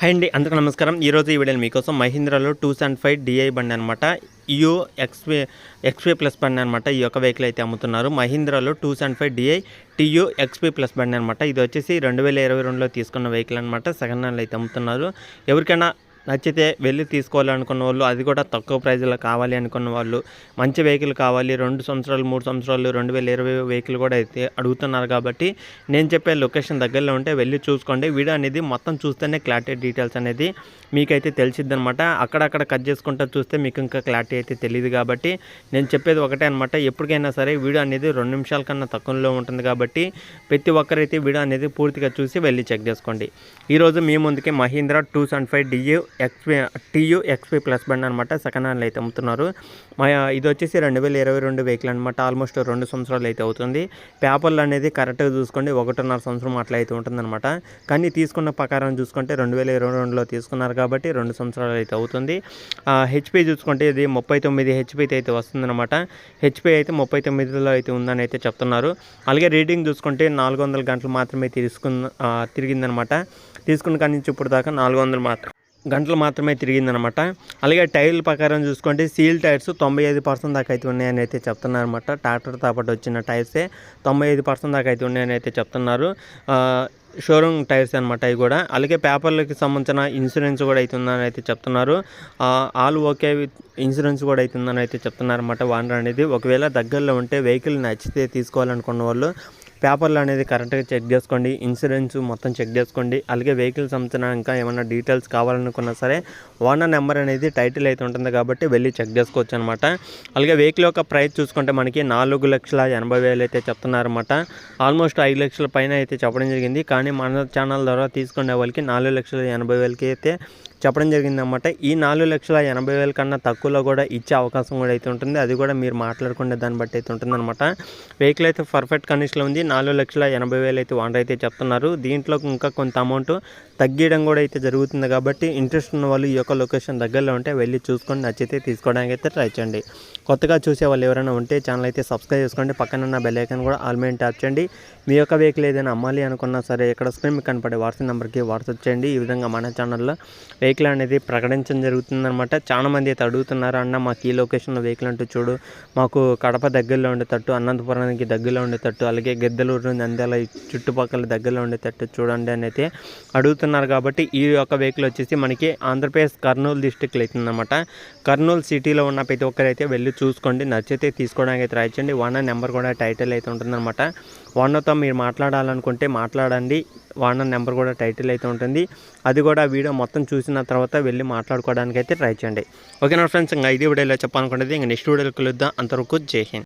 Hi అండి, అందరికీ నమస్కారం. ఈరోజు ఈ వీడియోలో మీకోసం మహీంద్రాలో 275 DI బండి అనమాట. యూ ఎక్స్పీ ప్లస్ బండి అనమాట. ఈ యొక్క వెహికల్ అయితే అమ్ముతున్నారు. మహీంద్రాలో 275 DI TU XP ప్లస్ బండి అనమాట. ఇది వచ్చేసి 2022లో తీసుకున్న వెహికల్ అనమాట. సెకండ్ హ్యాండ్లో అయితే అమ్ముతున్నారు. ఎవరికైనా నచ్చితే వెళ్ళి తీసుకోవాలనుకున్న వాళ్ళు, అది కూడా తక్కువ ప్రైజ్లో కావాలి అనుకున్న వాళ్ళు, మంచి వెహికల్ కావాలి, 2 సంవత్సరాలు 3 సంవత్సరాలు 2020 వెహికల్ కూడా అయితే అడుగుతున్నారు. కాబట్టి నేను చెప్పే లొకేషన్ దగ్గరలో ఉంటే వెళ్ళి చూసుకోండి. వీడియో అనేది మొత్తం చూస్తేనే క్లారిటీ డీటెయిల్స్ అనేది మీకైతే తెలిసిద్ది అనమాట. అక్కడక్కడ కట్ చేసుకుంటూ చూస్తే మీకు ఇంకా క్లారిటీ అయితే తెలియదు. కాబట్టి నేను చెప్పేది ఒకటే అనమాట, ఎప్పటికైనా సరే వీడియో అనేది 2 నిమిషాల కన్నా తక్కువలో ఉంటుంది. కాబట్టి ప్రతి ఒక్కరైతే వీడియో అనేది పూర్తిగా చూసి వెళ్ళి చెక్ చేసుకోండి. ఈరోజు మీ ముందుకి మహీంద్రా 275 TU XP ప్లస్ బండి అనమాట. సెకండ్ హ్యాండ్లో అయితే అమ్ముతున్నారు. ఇది వచ్చేసి 2022 వెహికల్ అనమాట. ఆల్మోస్ట్ 2 సంవత్సరాలు అయితే అవుతుంది. పేపర్లు అనేది కరెక్ట్గా చూసుకోండి, 1.5 సంవత్సరం అట్లా అయితే ఉంటుందన్నమాట. కానీ తీసుకున్న ప్రకారం చూసుకుంటే 2022లో తీసుకున్నారు కాబట్టి 2 సంవత్సరాలు అయితే అవుతుంది. హెచ్పి చూసుకుంటే ఇది 39 హెచ్పి అయితే వస్తుందన్నమాట. హెచ్పి అయితే 39లో అయితే ఉందని అయితే చెప్తున్నారు. అలాగే రీడింగ్ చూసుకుంటే 400 గంటలు మాత్రమే తిరిగిందనమాట. తీసుకున్న కానీ నుంచి ఇప్పుడు దాకా 400 గంటలు మాత్రమే తిరిగిందనమాట. అలాగే టైర్ల ప్రకారం చూసుకుంటే సీల్ టైర్స్ 95% దాకా అయితే ఉన్నాయని అయితే చెప్తున్నారు అనమాట. ట్రాక్టర్తో పాటు వచ్చిన టైర్సే 95% దాకా అయితే ఉన్నాయని అయితే చెప్తున్నారు. షోరూమ్ టైర్స్ అనమాట ఇవి కూడా. అలాగే పేపర్లకి సంబంధించిన ఇన్సూరెన్స్ కూడా అవుతుందని అయితే చెప్తున్నారు. ఆల్ ఓకే విత్ ఇన్సూరెన్స్ కూడా అవుతుందని అయితే చెప్తున్నారు అనమాట. వానర్ అనేది ఒకవేళ దగ్గరలో ఉంటే వెహికల్ నచ్చితే తీసుకోవాలనుకున్న వాళ్ళు పేపర్లు అనేది కరెక్ట్గా చెక్ చేసుకోండి, ఇన్సూరెన్స్ మొత్తం చెక్ చేసుకోండి. అలాగే వెహికల్ సంబంధించిన ఇంకా ఏమైనా డీటెయిల్స్ కావాలనుకున్నా సరే ఓనర్ నెంబర్ అనేది టైటిల్ అయితే ఉంటుంది కాబట్టి వెళ్ళి చెక్ చేసుకోవచ్చు అనమాట. అలాగే వెహికల్ యొక్క ప్రైస్ చూసుకుంటే మనకి 4,80,000 అయితే చెప్తున్నారన్నమాట. ఆల్మోస్ట్ 5 లక్షల పైన అయితే చెప్పడం జరిగింది. కానీ మన ఛానల్ ద్వారా తీసుకునే వాళ్ళకి 4,80,000 అయితే చెప్పడం జరిగిందన్నమాట. ఈ 4,80,000 కన్నా తక్కువలో కూడా ఇచ్చే అవకాశం కూడా అయితే ఉంటుంది. అది కూడా మీరు మాట్లాడుకునే దాన్ని బట్టి అయితే ఉంటుందన్నమాట. వెహికల్ అయితే పర్ఫెక్ట్ కండిషన్లో ఉంది. 4,80,000 అయితే ఓనర్ అయితే చెప్తున్నారు. దీంట్లో ఇంకా కొంత అమౌంట్ తగ్గించడం కూడా అయితే జరుగుతుంది. కాబట్టి ఇంట్రెస్ట్ ఉన్న వాళ్ళు ఈ యొక్క లొకేషన్ దగ్గరలో ఉంటే వెళ్ళి చూసుకొని నచ్చితే తీసుకోవడానికి అయితే ట్రై చేయండి. కొత్తగా చూసే వాళ్ళు ఎవరైనా ఉంటే ఛానల్ అయితే సబ్స్క్రైబ్ చేసుకోండి. పక్కన ఉన్న బెల్ ఐకాన్ కూడా ఆల్ మీద ట్యాప్ చేయండి. మీ యొక్క వెహికల్ ఏదైనా అమ్మాలి అనుకున్నా సరే ఇక్కడ స్క్రీన్ మీద కనపడే వాట్సాప్ నెంబర్కి వాట్సాప్ చేయండి. ఈ విధంగా మన ఛానల్లో వెహికల్ అనేది ప్రకటించడం జరుగుతుందన్నమాట. చాలా మంది అయితే అడుగుతున్నారు, అన్న మాకు ఈ లొకేషన్లో వెహికల్ అంటూ చూడు, మాకు కడప దగ్గరలో ఉండేటట్టు, అనంతపురానికి దగ్గరలో ఉండేటట్టు, అలాగే గిద్దలూరు నంద్యాల చుట్టుపక్కల దగ్గరలో ఉండేటట్టు చూడండి అని అయితే అడుగుతున్నారు. కాబట్టి ఈ యొక్క వెహికల్ వచ్చేసి మనకి ఆంధ్రప్రదేశ్ కర్నూలు డిస్టిక్లో అవుతుందన్నమాట. కర్నూలు సిటీలో ఉన్న ప్రతి ఒక్కరైతే వెళ్ళి చూసుకోండి, నచ్చితే తీసుకోవడానికి అయితే ట్రై చేయండి. ఓనర్ నెంబర్ కూడా టైటిల్ అయితే ఉంటుందన్నమాట. ఓనర్తో మీరు మాట్లాడాలనుకుంటే మాట్లాడండి. ఓనర్ నెంబర్ కూడా టైటిల్ అయితే ఉంటుంది. అది కూడా వీడియో మొత్తం చూసిన తర్వాత వెళ్ళి మాట్లాడుకోవడానికి అయితే ట్రై చేయండి. ఓకేనా ఫ్రెండ్స్, ఇంకా ఇది వీడియోలో చెప్పాలనుకునేది ఇంకా నెక్స్ట్ వీడియోలో కలుద్దాం. అంతవరకు జై హింద్.